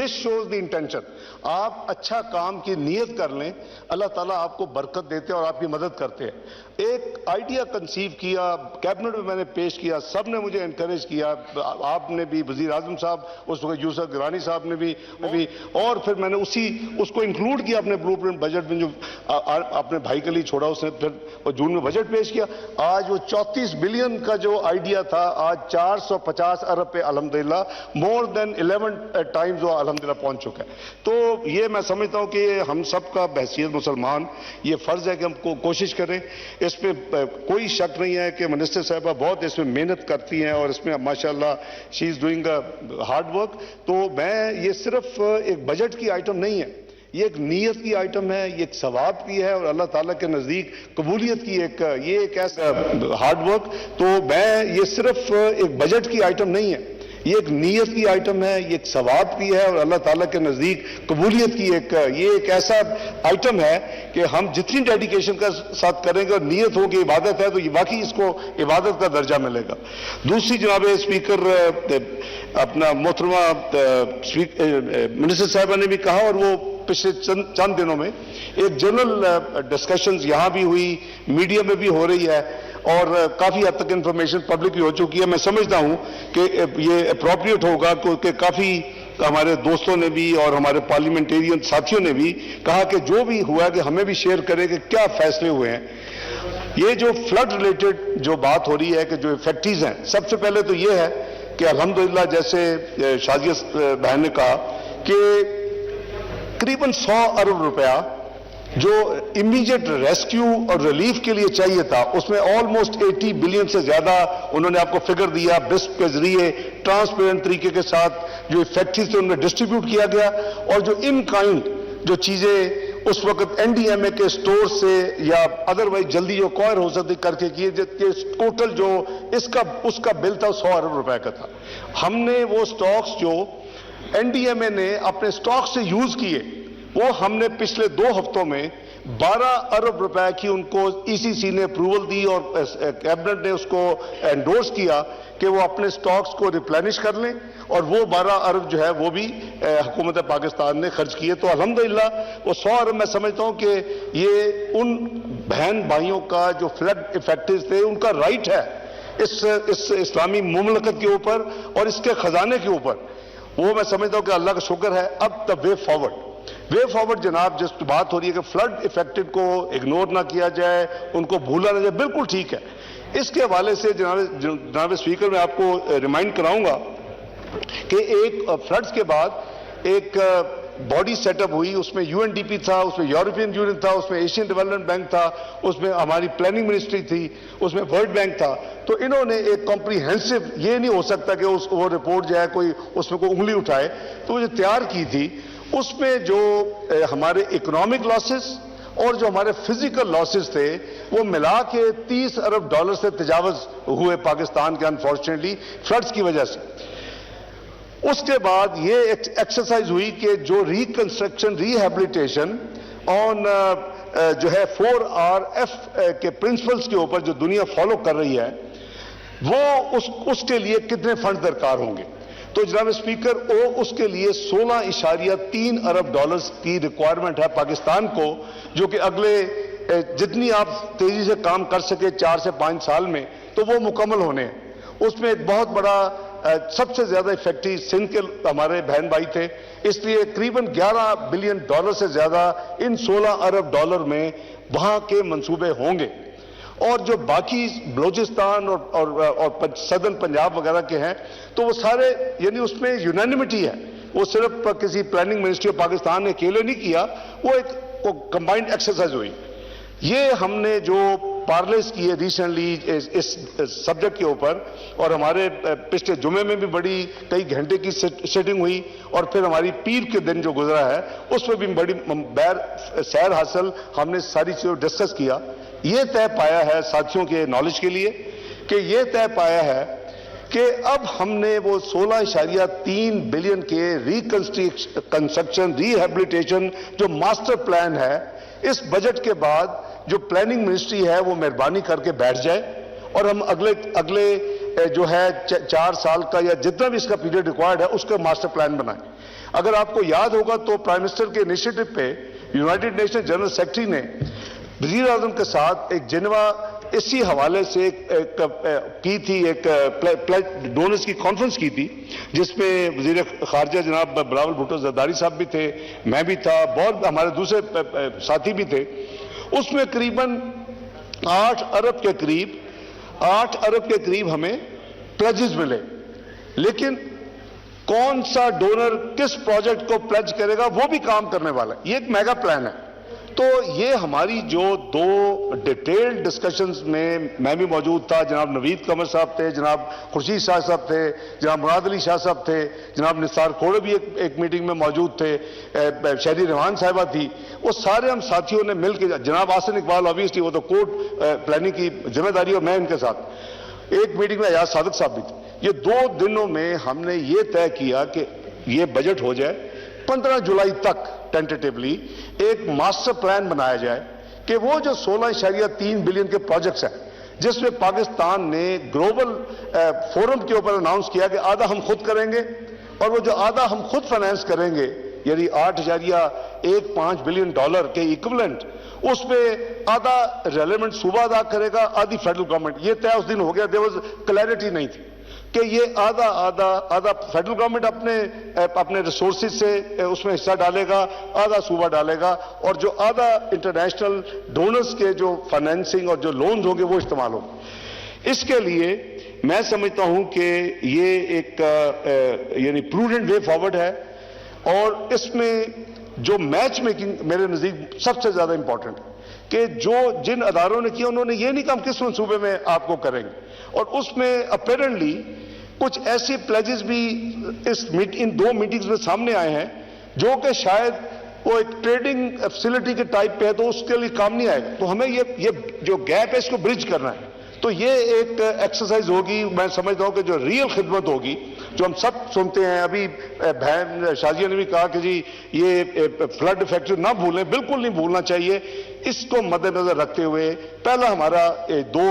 This shows the intention. आप अच्छा काम की नीयत कर लें, अल्लाह ताला आपको बरकत देते हैं और आपकी मदद करते हैं। एक आइडिया कंसीव किया, कैबिनेट में मैंने पेश किया, सब ने मुझे एनकरेज किया, आपने भी, वजीर आजम साहब, उस वक्त यूसुफ गिलानी साहब ने भी, और फिर मैंने उसको इंक्लूड किया अपने ब्लूप्रिंट बजट में, जो अपने भाई के लिए छोड़ा उसने, फिर जून में बजट पेश किया। आज वो 34 बिलियन का जो आइडिया था आज 450 अरब पे अल्हम्दुलिल्लाह मोर देन 11 टाइम्स वो अल्हम्दुलिल्लाह पहुंच चुका है। तो ये मैं समझता हूं कि हम सब का बहसीयत मुसलमान ये फर्ज है कि हम कोशिश करें। इस पे कोई शक नहीं है कि मिनिस्टर साहबा बहुत इसमें मेहनत करती हैं और इसमें माशाल्लाह she is doing hard work. तो मैं ये सिर्फ एक बजट की आइटम नहीं है, ये एक नीयत की आइटम है, ये एक सवाब की है और अल्लाह ताला के नजदीक कबूलियत की एक ऐसा हार्ड वर्क। तो मैं ये सिर्फ एक बजट की आइटम नहीं है, ये एक नीयत की आइटम है, ये एक सवाब की है और अल्लाह ताला के नजदीक कबूलियत की एक ऐसा आइटम है कि हम जितनी डेडिकेशन का साथ करेंगे और नीयत होगी इबादत है तो ये वाकई इसको इबादत का दर्जा मिलेगा। दूसरी जनाब स्पीकर अपना मोहतरमा मिनिस्टर साहबा ने भी कहा और वो पिछले चंद दिनों में एक जनरल डिस्कशंस यहां भी हुई, मीडिया में भी हो रही है और काफी हद तक इंफॉर्मेशन पब्लिक भी हो चुकी है। मैं समझता हूं कि ये अप्रोप्रिएट होगा क्योंकि काफी हमारे दोस्तों ने भी और हमारे पार्लियामेंटेरियन साथियों ने भी कहा कि जो भी हुआ कि हमें भी शेयर करें कि क्या फैसले हुए हैं। ये जो फ्लड रिलेटेड जो बात हो रही है कि जो इफेक्टिव हैं, सबसे पहले तो ये है कि अल्हम्दुलिल्लाह जैसे शाजिया बहन ने कहा कि करीबन 100 अरब रुपया जो इमीडिएट रेस्क्यू और रिलीफ के लिए चाहिए था उसमें ऑलमोस्ट 80 बिलियन से ज्यादा उन्होंने आपको फिगर दिया। बिस्प के जरिए ट्रांसपेरेंट तरीके के साथ जो इफेक्टिव थे उनमें डिस्ट्रीब्यूट किया गया और जो इन काइंड जो चीजें उस वक्त एनडीएमए के स्टोर से या अदरवाइज जल्दी जो क्वायर हो सकती करके किए, टोटल जो उसका बिल था 100 अरब रुपए का था। हमने वो स्टॉक्स जो एनडीएमए ने अपने स्टॉक से यूज किए वो हमने पिछले 2 हफ्तों में 12 अरब रुपए की उनको ईसीसी ने अप्रूवल दी और कैबिनेट ने उसको एंडोर्स किया कि वो अपने स्टॉक्स को रिप्लेनिश कर लें और वो 12 अरब जो है वो भी हुकूमत पाकिस्तान ने खर्च किए। तो अल्हम्दुलिल्लाह वो 100 अरब मैं समझता हूं कि ये उन बहन भाइयों का जो फ्लड इफेक्टिव थे उनका राइट है इस इस्लामी मुमलकत के ऊपर और इसके खजाने के ऊपर। वो मैं समझता हूं कि अल्लाह का शुक्र है। अब द वे फॉरवर्ड जनाब जिस बात हो रही है कि फ्लड इफेक्टेड को इग्नोर ना किया जाए, उनको भूला ना जाए, बिल्कुल ठीक है। इसके हवाले से जनाब स्पीकर मैं आपको रिमाइंड कराऊंगा कि एक फ्लड्स के बाद एक बॉडी सेटअप हुई, उसमें यूएनडीपी था, उसमें यूरोपियन यूनियन था, उसमें एशियन डेवलपमेंट बैंक था, उसमें हमारी प्लानिंग मिनिस्ट्री थी, उसमें वर्ल्ड बैंक था। तो इन्होंने एक कॉम्प्रिहेंसिव, ये नहीं हो सकता कि वो रिपोर्ट जो है कोई उसमें कोई उंगली उठाए, तो वो जो तैयार की थी उसमें जो हमारे इकोनॉमिक लॉसेस और जो हमारे फिजिकल लॉसेस थे वो मिला के 30 अरब डॉलर से तजावज हुए पाकिस्तान के अनफॉर्चुनेटली फ्लड्स की वजह से। उसके बाद ये एक्सरसाइज हुई कि जो रिकंस्ट्रक्शन रिहैबिलिटेशन ऑन जो है 4RF के प्रिंसिपल्स के ऊपर जो दुनिया फॉलो कर रही है वो उसके लिए कितने फंड दरकार होंगे। तो जनाब स्पीकर उसके लिए 16.3 अरब डॉलर्स की रिक्वायरमेंट है पाकिस्तान को, जो कि अगले जितनी आप तेजी से काम कर सके 4 से 5 साल में तो वो मुकम्मल होने हैं। उसमें एक बहुत बड़ा सबसे ज्यादा इफेक्टिव सिंध के हमारे बहन भाई थे, इसलिए करीबन 11 बिलियन डॉलर से ज्यादा इन 16 अरब डॉलर में वहां के मंसूबे होंगे। और जो बाकी बलोचिस्तान और सदर्न पंजाब वगैरह के हैं तो वो सारे यानी उसमें यूनानिमिटी है, वो सिर्फ किसी प्लानिंग मिनिस्ट्री ऑफ पाकिस्तान ने अकेले नहीं किया, वो एक कंबाइंड एक्सरसाइज हुई। ये हमने जो पार्लेस किए रिसेंटली इस सब्जेक्ट के ऊपर और हमारे पिछले जुमे में भी बड़ी कई घंटे की सेटिंग हुई और फिर हमारी पीर के दिन जो गुजरा है उसमें भी बड़ी सैर हासिल हमने सारी चीजों डिस्कस किया। ये तय पाया है साथियों के नॉलेज के लिए कि ये तय पाया है कि अब हमने वो 16.3 बिलियन के रिकंस्ट्रक्शन रिहैबिलिटेशन जो मास्टर प्लान है इस बजट के बाद जो प्लानिंग मिनिस्ट्री है वो मेहरबानी करके बैठ जाए और हम अगले जो है 4 साल का या जितना भी इसका पीरियड रिक्वायर्ड है उसका मास्टर प्लान बनाएं। अगर आपको याद होगा तो प्राइम मिनिस्टर के इनिशिएटिव पे यूनाइटेड नेशन जनरल सेक्रेटरी ने वजीर आजम के साथ एक जिनेवा इसी हवाले से एक डोनर्स की कॉन्फ्रेंस की थी, जिसमें वजीर खारजा जनाब बिलावल भुट्टो जरदारी साहब भी थे, मैं भी था, बहुत हमारे दूसरे साथी भी थे। उसमें करीबन 8 अरब के करीब हमें प्लेजेस मिले, लेकिन कौन सा डोनर किस प्रोजेक्ट को प्लेज करेगा वो भी काम करने वाला है। ये एक मेगा प्लान है। तो ये हमारी जो 2 डिटेल्ड डिस्कशंस में मैं भी मौजूद था, जनाब नवीद कमर साहब थे, जनाब खुर्शीद शाह साहब थे, जनाब मुराद अली शाह साहब थे, जनाब निसार खोड़े भी एक मीटिंग में मौजूद थे, शहरी रहमान साहिबा थी, वो सारे हम साथियों ने मिलकर, जनाब आसन इकबाल ऑब्वियसली वो तो कोर्ट प्लानिंग की जिम्मेदारी और मैं इनके साथ एक मीटिंग में अयाज सादिक साहब भी थे। ये 2 दिनों में हमने ये तय किया कि ये बजट हो जाए, 15 जुलाई तक टेंटेटिवली एक मास्टर प्लान बनाया जाए कि वो जो 16.3 बिलियन के प्रोजेक्ट्स हैं, जिसमें पाकिस्तान ने ग्लोबल फोरम के ऊपर अनाउंस किया कि आधा हम खुद करेंगे, और वो जो आधा हम खुद फाइनेंस करेंगे यानी $8.15 बिलियन के इक्विवेलेंट, उसमें आधा रेलेवेंट सूबा अदा करेगा, आधी फेडरल गवर्नमेंट। ये तय उस दिन हो गया, देयर वाज क्लैरिटी नहीं थी कि ये आधा फेडरल गवर्नमेंट अपने रिसोर्सेज से उसमें हिस्सा डालेगा, आधा सूबा डालेगा, और जो आधा इंटरनेशनल डोनर्स के जो फाइनेंसिंग और जो लोन्स होंगे वो इस्तेमाल होंगे। इसके लिए मैं समझता हूं कि ये एक यानी प्रूडेंट वे फॉरवर्ड है, और इसमें जो मैच मेकिंग मेरे नजदीक सबसे ज्यादा इंपॉर्टेंट है कि जिन अदारों ने किया उन्होंने ये नहीं कहा हम किस मंसूबे में आपको करेंगे, और उसमें अपेरेंटली कुछ ऐसे प्लेजेस भी इन 2 मीटिंग्स में सामने आए हैं जो कि शायद वो एक ट्रेडिंग फैसिलिटी के टाइप पे है, तो उसके लिए काम नहीं आएगा। तो हमें ये जो गैप है इसको ब्रिज करना है। तो ये एक एक्सरसाइज होगी, मैं समझता हूं कि जो रियल खिदमत होगी, जो हम सब सुनते हैं। अभी बहन शाजिया ने भी कहा कि जी ये फ्लड फैक्टर ना भूलें, बिल्कुल नहीं भूलना चाहिए। इसको मद्देनजर रखते हुए पहला हमारा 2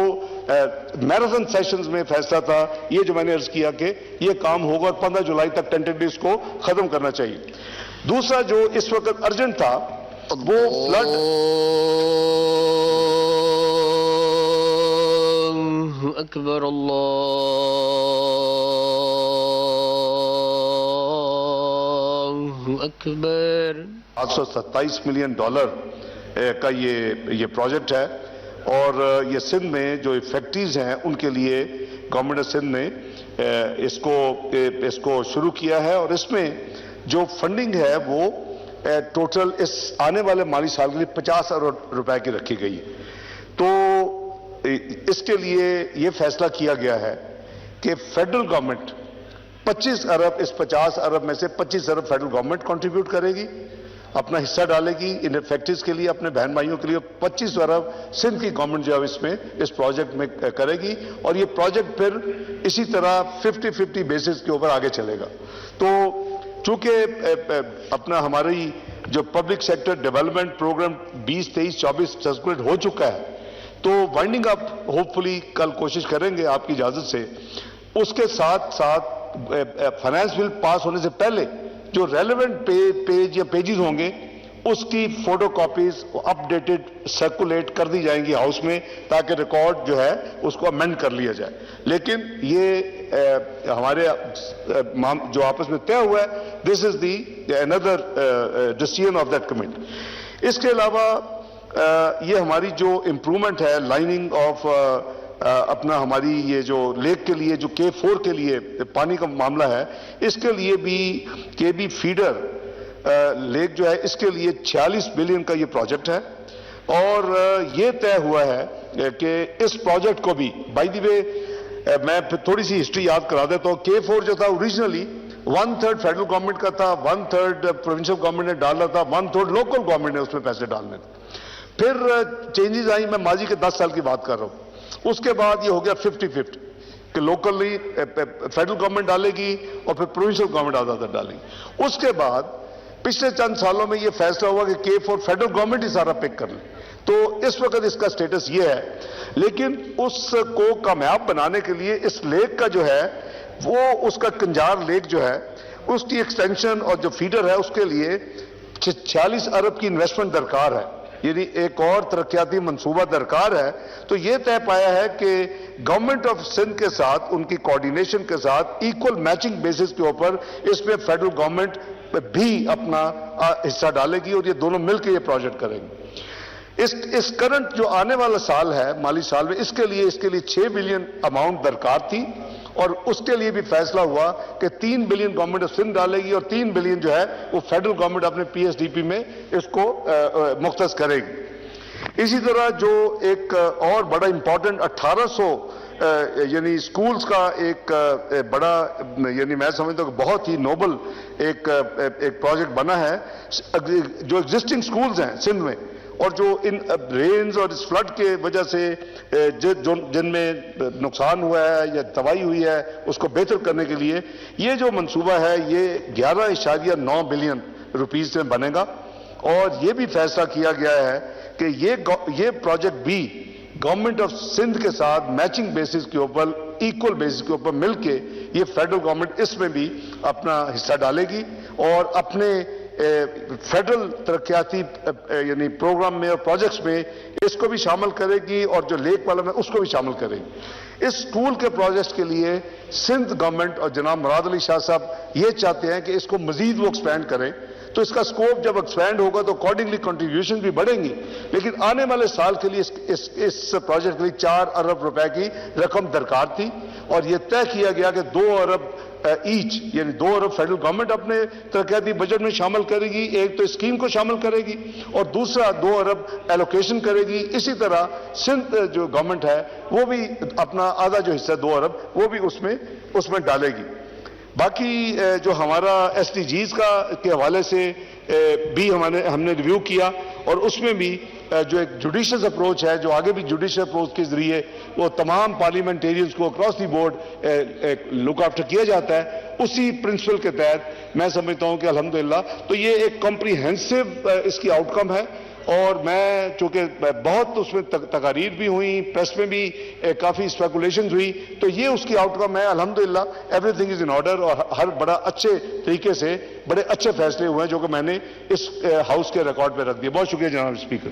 मैराथन सेशंस में फैसला था, ये जो मैंने अर्ज किया कि ये काम होगा और 15 जुलाई तक टेंटेटिवली इसको खत्म करना चाहिए। दूसरा जो इस वक्त अर्जेंट था वो फ्लड अकबर अल्लाह अकबर। $827 मिलियन का ये प्रोजेक्ट है, और ये सिंध में जो फैक्ट्रीज हैं उनके लिए गवर्नमेंट ऑफ सिंध ने इसको शुरू किया है, और इसमें जो फंडिंग है वो टोटल इस आने वाले माली साल के लिए 50 अरब रुपए की रखी गई है। तो इसके लिए ये फैसला किया गया है कि फेडरल गवर्नमेंट 25 अरब, इस 50 अरब में से 25 अरब फेडरल गवर्नमेंट कंट्रीब्यूट करेगी, अपना हिस्सा डालेगी इन फैक्ट्रीज के लिए, अपने बहन भाइयों के लिए। 25 अरब सिंध की गवर्नमेंट जो है इसमें इस प्रोजेक्ट में करेगी, और ये प्रोजेक्ट फिर इसी तरह 50-50 बेसिस के ऊपर आगे चलेगा। तो चूंकि अपना हमारी जो public sector development program 2023-24 circulate हो चुका है, तो वाइंडिंग अप होपफुली कल कोशिश करेंगे आपकी इजाजत से। उसके साथ साथ फाइनेंस बिल पास होने से पहले जो रेलेवेंट पेज या पेजेस होंगे उसकी फोटोकॉपीज अपडेटेड सर्कुलेट कर दी जाएंगी हाउस में, ताकि रिकॉर्ड जो है उसको अमेंड कर लिया जाए। लेकिन ये हमारे जो आपस में तय हुआ है, this is the another decision of that committee. इसके अलावा ये हमारी जो इम्प्रूवमेंट है लाइनिंग ऑफ अपना हमारी ये जो लेक के लिए जो K4 के लिए पानी का मामला है, इसके लिए भी KB फीडर लेक जो है इसके लिए 46 बिलियन का ये प्रोजेक्ट है, और ये तय हुआ है कि इस प्रोजेक्ट को भी बाय द वे मैं थोड़ी सी हिस्ट्री याद करा देता हूँ। K4 जो था ओरिजिनली 1/3 फेडरल गवर्नमेंट का था, 1/3 प्रोविंशियल गवर्नमेंट ने डाला था, 1/3 लोकल गवर्नमेंट ने उसमें पैसे डालने थे। फिर चेंजेस आई, मैं माजी के 10 साल की बात कर रहा हूं। उसके बाद ये हो गया 50-50 कि लोकली फेडरल गवर्नमेंट डालेगी और फिर प्रोविंशियल गवर्नमेंट आधा डालेगी। उसके बाद पिछले चंद सालों में ये फैसला हुआ कि K4 फेडरल गवर्नमेंट ही सारा पिक कर ले। तो इस वक्त इसका स्टेटस ये है, लेकिन उसको कामयाब बनाने के लिए इस लेक का जो है वो उसका कंजार लेक जो है उसकी एक्सटेंशन और जो फीडर है उसके लिए 46 अरब की इन्वेस्टमेंट दरकार है, यानी एक और तरक्याती मंसूबा दरकार है। तो यह तय पाया है कि गवर्नमेंट ऑफ सिंध के साथ उनकी कोऑर्डिनेशन के साथ इक्वल मैचिंग बेसिस के ऊपर इसमें फेडरल गवर्नमेंट भी अपना हिस्सा डालेगी और ये दोनों मिलकर ये प्रोजेक्ट करेंगे। इस करंट जो आने वाला साल है, माली साल में, इसके लिए 6 बिलियन अमाउंट दरकार थी और उसके लिए भी फैसला हुआ कि 3 बिलियन गवर्नमेंट ऑफ सिंध डालेगी और 3 बिलियन जो है वो फेडरल गवर्नमेंट अपने पीएसडीपी में इसको मुख्तस करेगी। इसी तरह जो एक और बड़ा इंपॉर्टेंट 1800 यानी स्कूल्स का एक बड़ा, यानी मैं समझता हूं कि बहुत ही नोबल एक प्रोजेक्ट बना है। जो एग्जिस्टिंग स्कूल्स हैं सिंध में और जो इन रेन्स और इस फ्लड के वजह से जिनमें नुकसान हुआ है या तबाही हुई है उसको बेहतर करने के लिए ये जो मंसूबा है ये 11.9 बिलियन रुपीस में बनेगा। और ये भी फैसला किया गया है कि ये प्रोजेक्ट भी गवर्नमेंट ऑफ सिंध के साथ मैचिंग बेसिस के ऊपर, इक्वल बेसिस के ऊपर मिलके ये फेडरल गवर्नमेंट इसमें भी अपना हिस्सा डालेगी और अपने फेडरल तरक्याती यानी प्रोग्राम में और प्रोजेक्ट्स में इसको भी शामिल करेगी और जो लेक वाला में उसको भी शामिल करेगी। इस स्कूल के प्रोजेक्ट्स के लिए सिंध गवर्नमेंट और जनाब मुराद अली शाह साहब ये चाहते हैं कि इसको मजीद वो एक्सपैंड करें। तो इसका स्कोप जब एक्सपैंड होगा तो अकॉर्डिंगली कंट्रीब्यूशन भी बढ़ेंगी, लेकिन आने वाले साल के लिए इस प्रोजेक्ट के लिए 4 अरब रुपए की रकम दरकार थी और यह तय किया गया कि 2 अरब ईच, यानी 2 अरब फेडरल गवर्नमेंट अपने तरक्याती बजट में शामिल करेगी, एक तो स्कीम को शामिल करेगी और दूसरा 2 अरब एलोकेशन करेगी। इसी तरह सिंध जो गवर्नमेंट है वो भी अपना आधा जो हिस्सा 2 अरब वो भी उसमें डालेगी। बाकी जो हमारा एसडीजीज के हवाले से भी हमने रिव्यू किया और उसमें भी जो एक जुडिशियस अप्रोच है, जो आगे भी जुडिशियल अप्रोच के जरिए वो तमाम पार्लियामेंटेरियंस को across the board look after किया जाता है, उसी प्रिंसिपल के तहत मैं समझता हूं कि अल्हम्दुलिल्लाह तो ये एक कॉम्प्रिहेंसिव इसकी आउटकम है। और मैं चूंकि बहुत उसमें तकारीर भी हुई, प्रेस में भी काफी स्पेकुलेशन हुई, तो ये उसकी आउटकम है। अल्हम्दुलिल्लाह एवरीथिंग इज इन ऑर्डर और हर बड़ा अच्छे तरीके से बड़े अच्छे फैसले हुए हैं जो कि मैंने इस हाउस के रिकॉर्ड पे रख दिए। बहुत शुक्रिया जनाब स्पीकर।